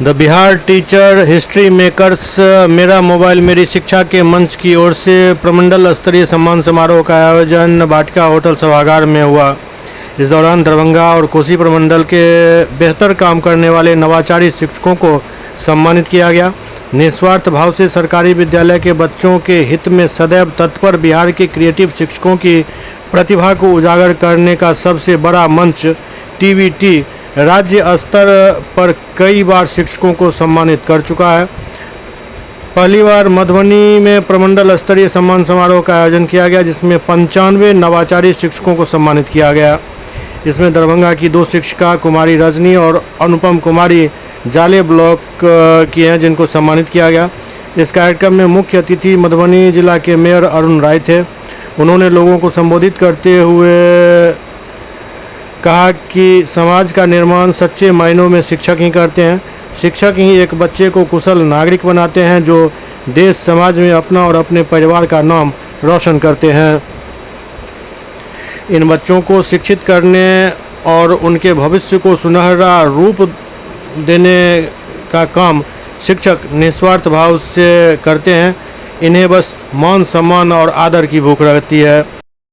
The Bihar teacher history makers मेरा mobile मेरी शिक्षा के मंच की ओर से प्रमंडल स्तरीय सम्मान समारोह का आयोजन वाटिका होटल सभागार में हुआ। इस दौरान दरभंगा और कोसी प्रमंडल के बेहतर काम करने वाले नवाचारी शिक्षकों को सम्मानित किया गया। निस्वार्थ भाव से सरकारी विद्यालय के बच्चों के हित में सदैव तत्पर बिहार के क्रिएटिव शिक्षकों की प्रतिभा को उजागर करने का सबसे बड़ा मंच टीवीटी राज्य स्तर पर कई बार शिक्षकों को सम्मानित कर चुका है। पहली बार मधुबनी में प्रमंडल स्तरीय सम्मान समारोह का आयोजन किया गया, जिसमें 95 नवाचारी शिक्षकों को सम्मानित किया गया। इसमें दरभंगा की 2 शिक्षिका कुमारी रजनी और अनुपम कुमारी जाले ब्लॉक की हैं, जिनको सम्मानित किया गया। इस कार्यक्रम में मुख्य अतिथि मधुबनी जिला के मेयर अरुण राय थे। उन्होंने लोगों को संबोधित करते हुए कहा कि समाज का निर्माण सच्चे मायनों में शिक्षक ही करते हैं। शिक्षक ही एक बच्चे को कुशल नागरिक बनाते हैं, जो देश समाज में अपना और अपने परिवार का नाम रोशन करते हैं। इन बच्चों को शिक्षित करने और उनके भविष्य को सुनहरा रूप देने का काम शिक्षक निस्वार्थ भाव से करते हैं। इन्हें बस मान सम्मान और आदर की भूख रहती है।